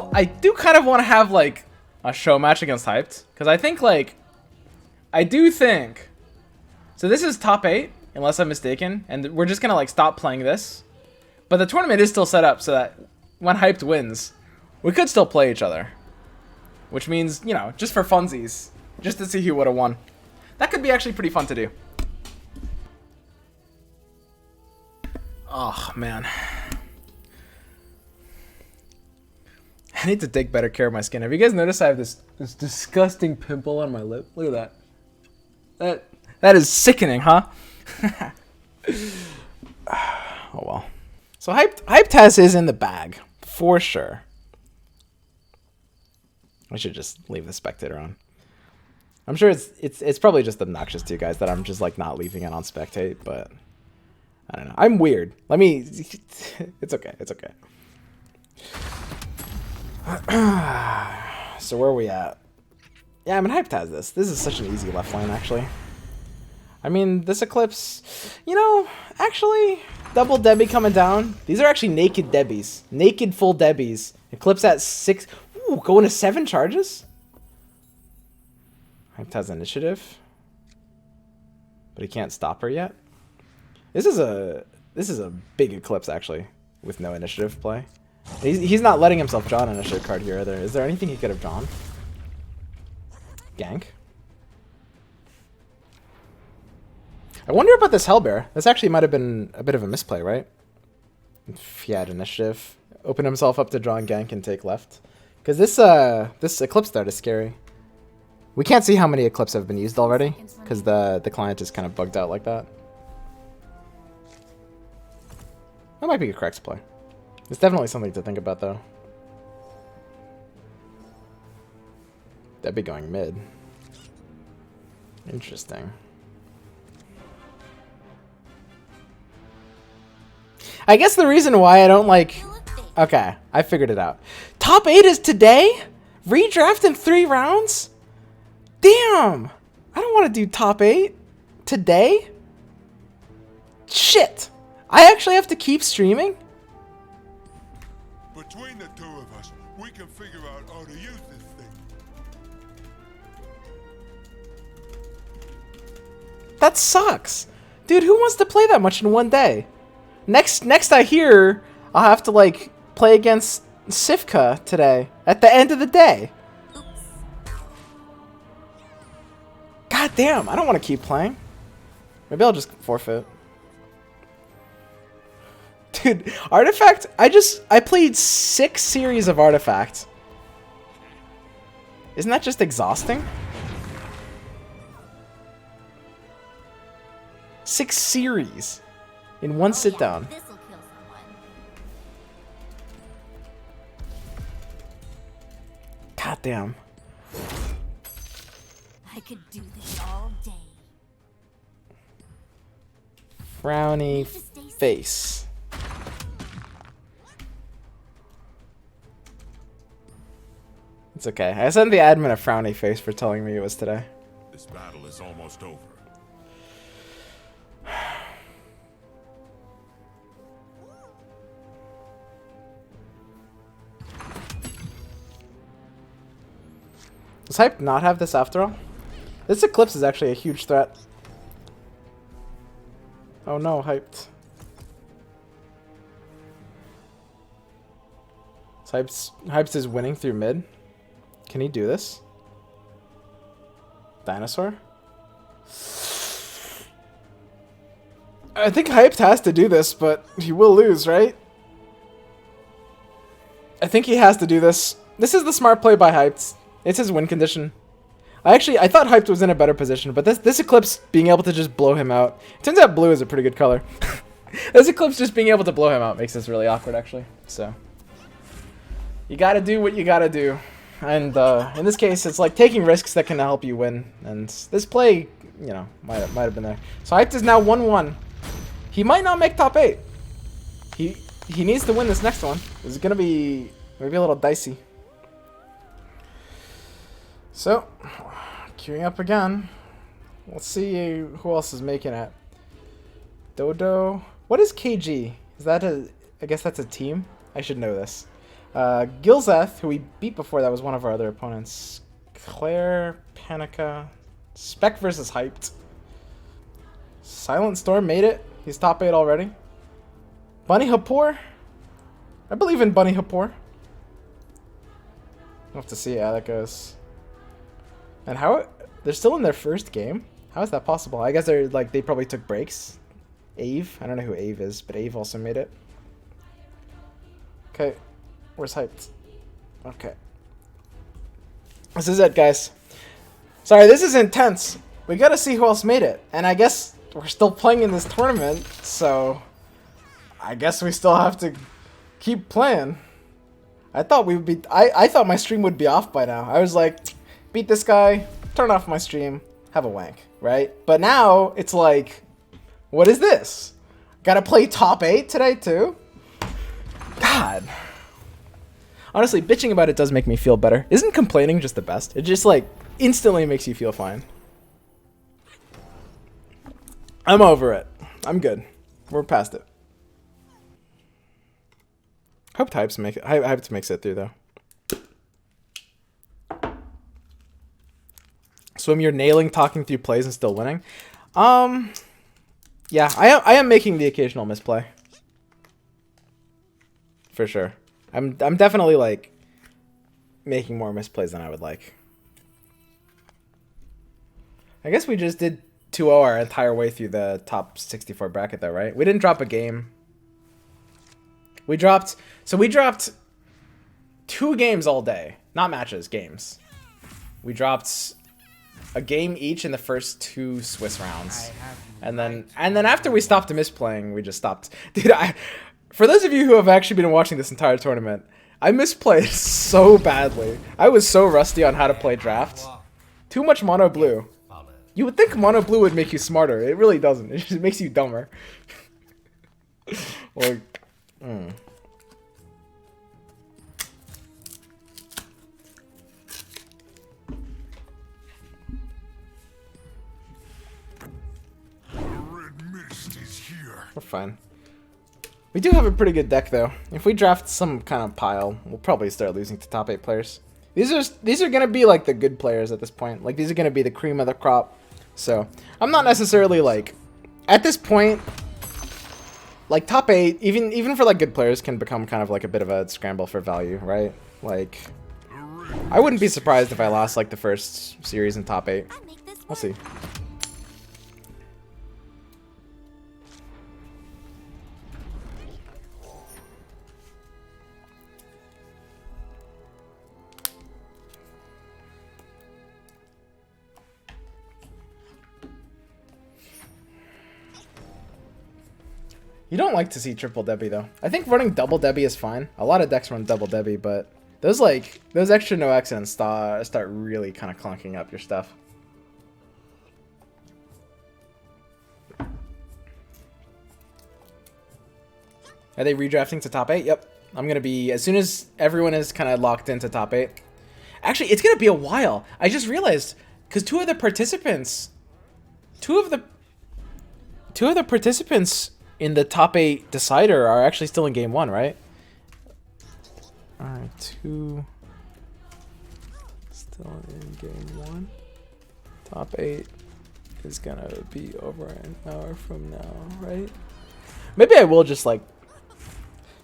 Well, I do kind of want to have, like, a show match against Hyped. Because I think, like... I do think... So this is top 8, unless I'm mistaken. And we're just going to, like, stop playing this. But the tournament is still set up so that when Hyped wins, we could still play each other. Which means, you know, just for funsies. Just to see who would have won. That could be actually pretty fun to do. Oh, man. I need to take better care of my skin. Have you guys noticed I have this disgusting pimple on my lip? Look at that. That is sickening, huh? Oh, well. So Hyped has his in the bag. For sure. I should just leave the spectator on. I'm sure it's probably just obnoxious to you guys that I'm just like not leaving it on spectate, but I don't know. I'm weird. Let me. It's okay. It's okay. So where are we at? Yeah, I mean Hyped has this. This is such an easy left lane actually. I mean this Eclipse, you know, actually double Debbie coming down. These are actually naked Debbies, naked full Debbies. Eclipse at 6. Ooh, going to 7 charges. Hyped has initiative, but he can't stop her yet. This is a big Eclipse actually, with no initiative play. He's not letting himself draw an initiative card here either. Is there anything he could have drawn? Gank. I wonder about this Hellbear. This actually might have been a bit of a misplay, right? If he had initiative, open himself up to drawing gank and take left. Because this Eclipse dart is scary. We can't see how many Eclipse have been used already, because the client is kind of bugged out like that. That might be a correct play. It's definitely something to think about, though. That'd be going mid. Interesting. I guess the reason why I don't like... Okay, I figured it out. Top 8 is today? Redraft in 3 rounds? Damn! I don't want to do top 8 today. Shit! I actually have to keep streaming? Between the two of us, we can figure out how to use this thing. That sucks. Dude, who wants to play that much in one day? Next I hear I'll have to like play against StanCifka today at the end of the day. God damn, I don't want to keep playing. Maybe I'll just forfeit. Dude, Artifact, I played 6 series of Artifact. Isn't that just exhausting? 6 series in one sit down. God damn. I could do this all day. Frowny face. It's okay. I sent the admin a frowny face for telling me it was today. This battle is almost over. Does Hype not have this after all? This Eclipse is actually a huge threat. Oh no, Hyped. Hyped is winning through mid. Can he do this? Dinosaur? I think Hyped has to do this, but he will lose, right? I think he has to do this. This is the smart play by Hyped. It's his win condition. I thought Hyped was in a better position, but this Eclipse being able to just blow him out. It turns out blue is a pretty good color. This Eclipse just being able to blow him out makes this really awkward, actually. So, you gotta do what you gotta do. And in this case, it's like taking risks that can help you win. And this play, you know, might have been there. So Hyped is now 1-1. He might not make top 8. He needs to win this next one. It's gonna be maybe a little dicey. So, queuing up again. Let's see who else is making it. Dodo. What is KG? Is that a... I guess that's a team? I should know this. Gilzeth, who we beat before, that was one of our other opponents. Claire, Panica, Spec versus Hyped. Silent Storm made it. He's top 8 already. Bunny Hapor. I believe in Bunny Hapor. We'll have to see how that goes. And how they're still in their first game? How is that possible? I guess they're like they probably took breaks. Ave, I don't know who Ave is, but Ave also made it. Okay, where's Hyped? Okay, this is it, guys. Sorry, this is intense. We gotta see who else made it, and I guess we're still playing in this tournament, so I guess we still have to keep playing. I thought we would be. I thought my stream would be off by now. I was like, beat this guy, turn off my stream, have a wank, right? But now it's like, what is this? Gotta play top 8 today too? God. Honestly, bitching about it does make me feel better. Isn't complaining just the best? It just like instantly makes you feel fine. I'm over it. I'm good. We're past it. Hope Hypes make it. Hypes makes it through though. Swim, you're nailing talking through plays and still winning. Yeah, I am making the occasional misplay. For sure. I'm definitely like making more misplays than I would like. I guess we just did 2-0 our entire way through the top 64 bracket though, right? We didn't drop a game. We dropped 2 games all day. Not matches, games. We dropped a game each in the first 2 Swiss rounds. And then after we stopped misplaying, we just stopped. Dude, for those of you who have actually been watching this entire tournament, I misplayed so badly. I was so rusty on how to play draft. Too much mono blue. You would think mono blue would make you smarter. It really doesn't. It just makes you dumber. Or we're fine. We do have a pretty good deck though. If we draft some kind of pile, we'll probably start losing to top 8 players. These are gonna be like the good players at this point. Like these are gonna be the cream of the crop. So I'm not necessarily like at this point. Like top 8, even for like good players, can become kind of like a bit of a scramble for value, right? Like I wouldn't be surprised if I lost like the first series in top 8. We'll see. You don't like to see triple Debbie though. I think running double Debbie is fine. A lot of decks run double Debbie, but those extra no accidents start really kind of clunking up your stuff. Are they redrafting to top 8? Yep. I'm gonna be as soon as everyone is kind of locked into top 8. Actually, it's gonna be a while. I just realized because two of the participants in the top 8 decider are actually still in game 1, right? Alright, 2 still in game 1. Top 8 is gonna be over an hour from now, right? Maybe I will just like,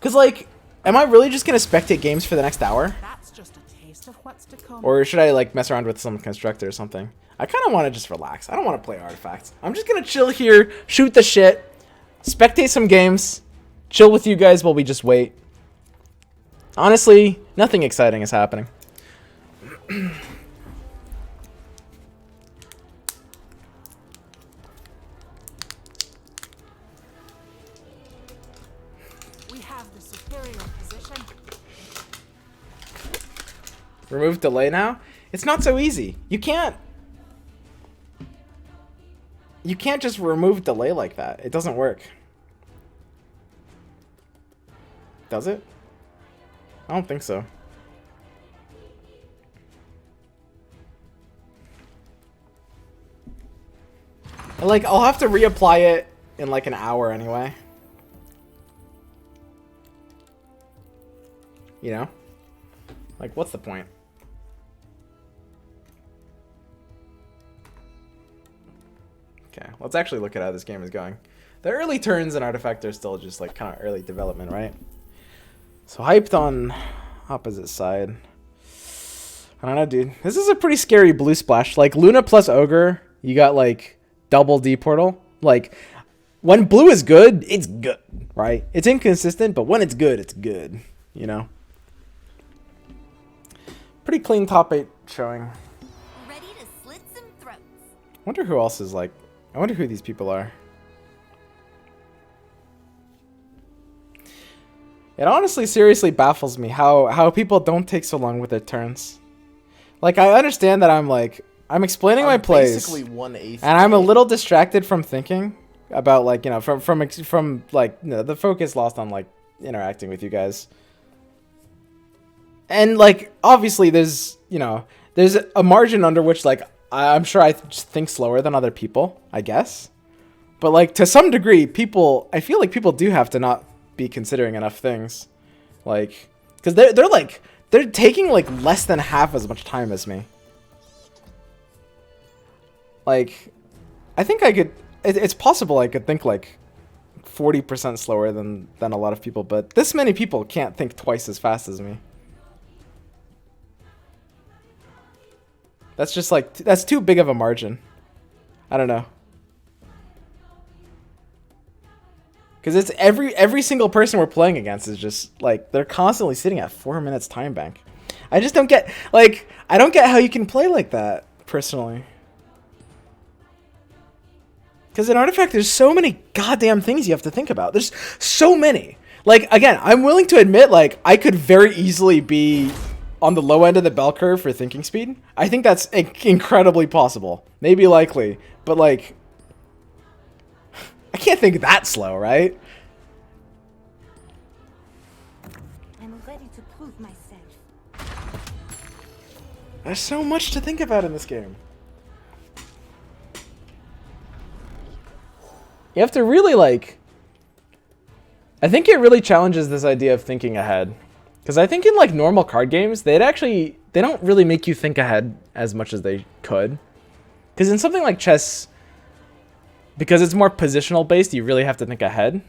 cause like, am I really just gonna spectate games for the next hour? That's just a taste of what's to come. Or should I like mess around with some constructor or something? I kind of want to just relax. I don't want to play artifacts. I'm just gonna chill here, shoot the shit, spectate some games, chill with you guys while we just wait. Honestly, nothing exciting is happening. We have the superior position. Remove delay now? It's not so easy. You can't just remove delay like that. It doesn't work. Does it? I don't think so. Like, I'll have to reapply it in like an hour anyway. You know? Like, what's the point? Okay, let's actually look at how this game is going. The early turns in Artifact are still just like kind of early development, right? So hyped on opposite side. I don't know, dude. This is a pretty scary blue splash. Like Luna plus Ogre, you got like double D portal. Like when blue is good, it's good, right? It's inconsistent, but when it's good, you know? Pretty clean top 8 showing. Ready to slit some throats. I wonder who else is like, I wonder who these people are. It honestly seriously baffles me how people don't take so long with their turns. Like I understand that I'm explaining my plays, basically 1/8, and I'm a little distracted from thinking about like, you know, from like, you know, the focus lost on like interacting with you guys. And like obviously there's, you know, there's a margin under which like I'm sure I just think slower than other people, I guess. But like to some degree, I feel like people do have to not be considering enough things, like because they're taking like less than half as much time as me. Like I think I could, it's possible I could think like 40% slower than a lot of people, but this many people can't think twice as fast as me. That's just like, that's too big of a margin. I don't know. Because it's every single person we're playing against is just like, they're constantly sitting at 4 minutes time bank. I just don't get, like, I don't get how you can play like that, personally. Because in Artifact, there's so many goddamn things you have to think about. There's so many. Like, again, I'm willing to admit, like, I could very easily be on the low end of the bell curve for thinking speed. I think that's incredibly possible. Maybe likely. But, like, I can't think that slow, right? I'm ready to prove myself. There's so much to think about in this game. You have to really, like, I think it really challenges this idea of thinking ahead. Because I think in, like, normal card games, they don't really make you think ahead as much as they could. Because in something like chess, because it's more positional based, you really have to think ahead.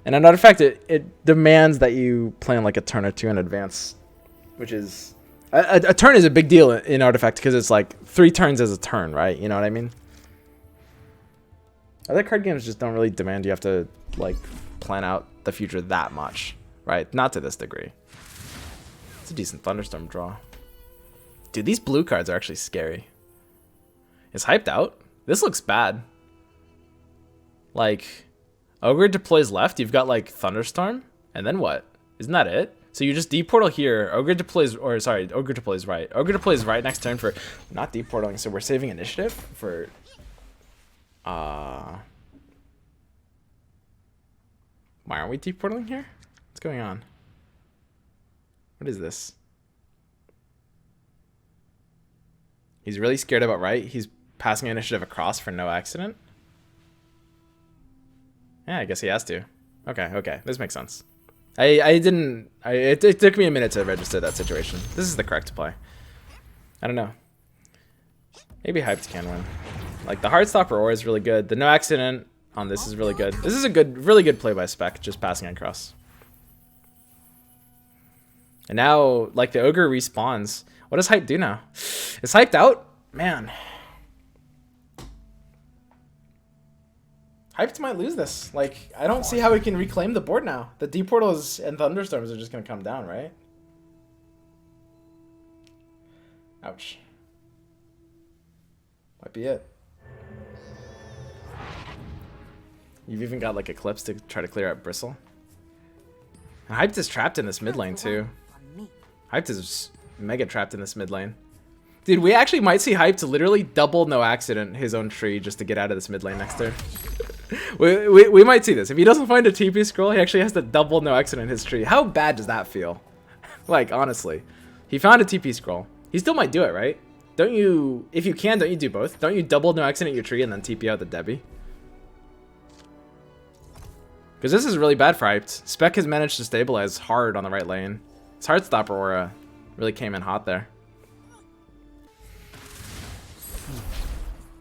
And in Artifact, it demands that you plan like a turn or two in advance, which is a turn is a big deal in Artifact because it's like 3 turns as a turn, right? You know what I mean? Other card games just don't really demand you have to like plan out the future that much, right? Not to this degree. It's a decent Thunderstorm draw. Dude, these blue cards are actually scary. It's hyped out. This looks bad. Like, Ogre deploys left, you've got like Thunderstorm, and then what? Isn't that it? So you just deportal here, Ogre deploys right. Ogre deploys right next turn for not deportaling, so we're saving initiative for why aren't we deportaling here? What's going on? What is this? He's really scared about right. He's passing initiative across for no accident. Yeah, I guess he has to. Okay, this makes sense. It took me a minute to register that situation. This is the correct play. I don't know. Maybe Hyped can win. Like, the Heartstopper Ore is really good. The no accident on this is really good. This is a really good play by Spec, just passing across. And now, like, the Ogre respawns. What does Hype do now? Is Hyped out? Man. Hyped might lose this. Like, I don't see how we can reclaim the board now. The deportals and Thunderstorms are just going to come down, right? Ouch. Might be it. You've even got, like, Eclipse to try to clear out Bristle. And Hyped is trapped in this mid lane, too. Hyped is mega trapped in this mid lane. Dude, we actually might see Hyped literally double no accident his own tree just to get out of this mid lane next turn. we might see this. If he doesn't find a TP scroll, he actually has to double no accident his tree. How bad does that feel? Like, honestly. He found a TP scroll. He still might do it, right? Don't you, if you can, don't you do both? Don't you double no accident your tree and then TP out the Debbie? Because this is really bad for Hyped. Spec has managed to stabilize hard on the right lane. His Heartstopper aura really came in hot there.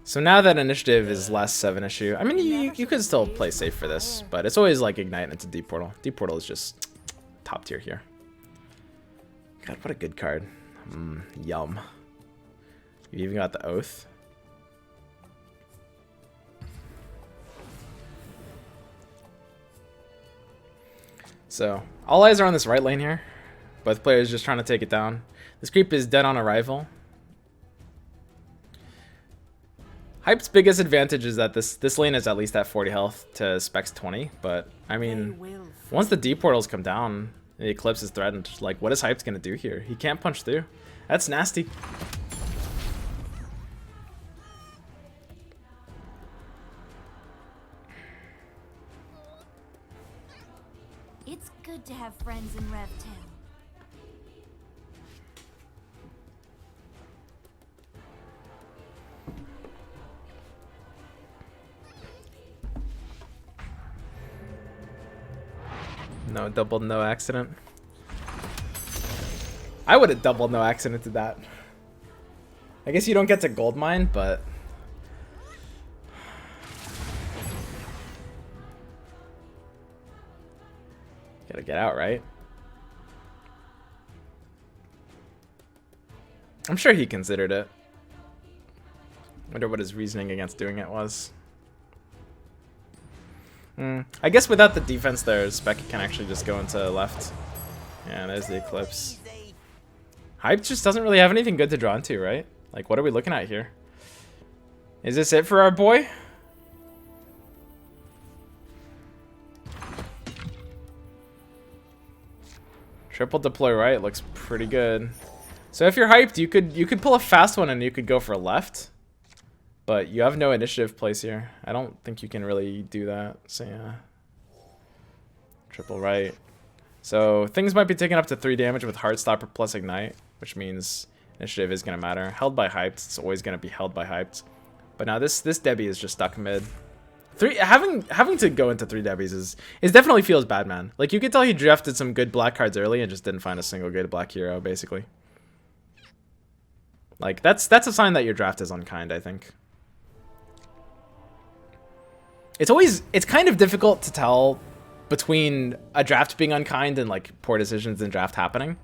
So now that initiative is less of an issue, I mean, you could still play safe for this, but it's always like Ignite into Deep Portal. Deep Portal is just top tier here. God, what a good card. Yum. You even got the Oath. So, all eyes are on this right lane here. Both players just trying to take it down. This creep is dead on arrival. Hype's biggest advantage is that this lane is at least at 40 health to Spec's 20, but I mean, once the deep portals come down, the Eclipse is threatened. Like, what is Hype's gonna do here? He can't punch through. That's nasty. It's good to have friends in RevTown. No double, no accident. I would have doubled no accident to that. I guess you don't get to gold mine, but gotta get out, right? I'm sure he considered it. Wonder what his reasoning against doing it was. I guess without the defense there, Spec can actually just go into left. Yeah, there's the Eclipse. Hype just doesn't really have anything good to draw into, right? Like, what are we looking at here? Is this it for our boy? Triple deploy right looks pretty good. So if you're hyped, you could pull a fast one and you could go for left. But you have no initiative place here. I don't think you can really do that. So yeah. Triple right. So things might be taking up to 3 damage with Heartstopper plus Ignite, which means initiative is going to matter. Held by hyped, it's always going to be held by hyped. But now this Debbie is just stuck mid. Having to go into 3 Debbies is definitely feels bad, man. Like, you could tell he drafted some good black cards early and just didn't find a single good black hero, basically. Like, that's a sign that your draft is unkind, I think. It's kind of difficult to tell between a draft being unkind and like poor decisions in draft happening.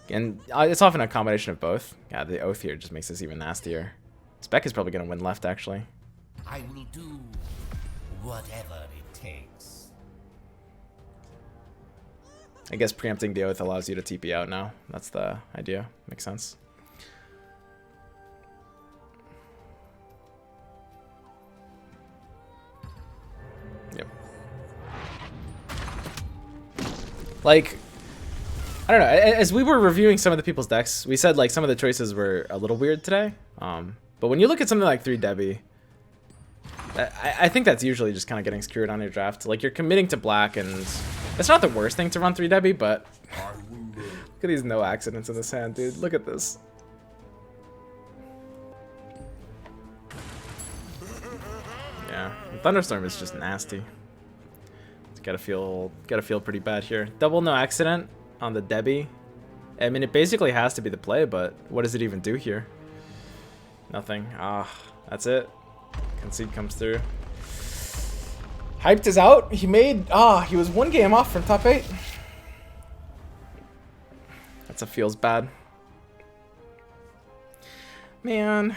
And it's often a combination of both. Yeah, the Oath here just makes this even nastier. Spec is probably going to win left, actually. I will do whatever it takes. I guess preempting the Oath allows you to TP out now. That's the idea. Makes sense. Yep. Like, I don't know. As we were reviewing some of the people's decks, we said like some of the choices were a little weird today. But when you look at something like 3 Debbie, I think that's usually just kind of getting screwed on your draft. Like, you're committing to black, and it's not the worst thing to run 3 Debbie, but look at these no accidents in this hand, dude. Look at this. Yeah, Thunderstorm is just nasty. It's gotta feel pretty bad here. Double no accident on the Debbie. I mean, it basically has to be the play, but what does it even do here? Nothing. That's it. Concede comes through. Hyped is out. He made, he was 1 game off from top 8. That's a feels bad. Man.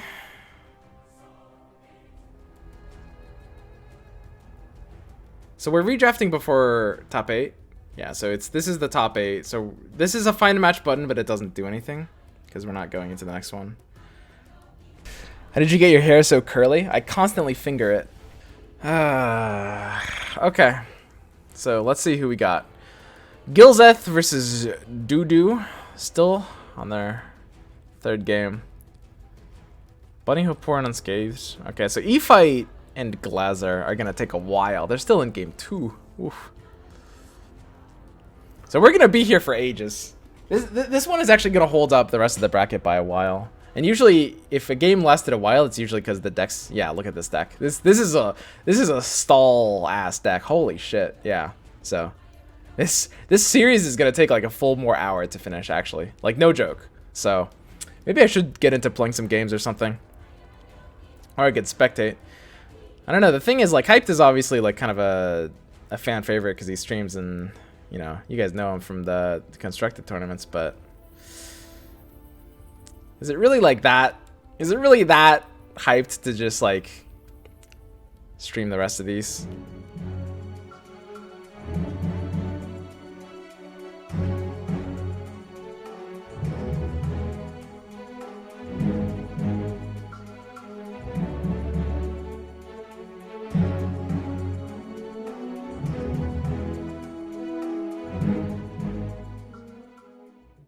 So we're redrafting before top 8. Yeah, so this is the top 8. So this is a find match button, but it doesn't do anything because we're not going into the next one. How did you get your hair so curly? I constantly finger it. Okay. So let's see who we got. Gilzeth versus Doodoo. Still on their 3rd game. Bunny Hoop Porn unscathed. Okay, so E-Fight and Glazer are going to take a while. They're still in game 2. Oof. So we're going to be here for ages. This one is actually going to hold up the rest of the bracket by a while. And usually, if a game lasted a while, it's usually because the decks. Yeah, look at this deck. This is a stall ass deck. Holy shit. Yeah. So This series is gonna take like a full more hour to finish, actually. Like, no joke. So maybe I should get into playing some games or something. Or I could spectate. I don't know. The thing is, like, Hyped is obviously like kind of a fan favorite because he streams and, you know, you guys know him from the constructed tournaments, but is it really like that? Is it really that hyped to just like stream the rest of these?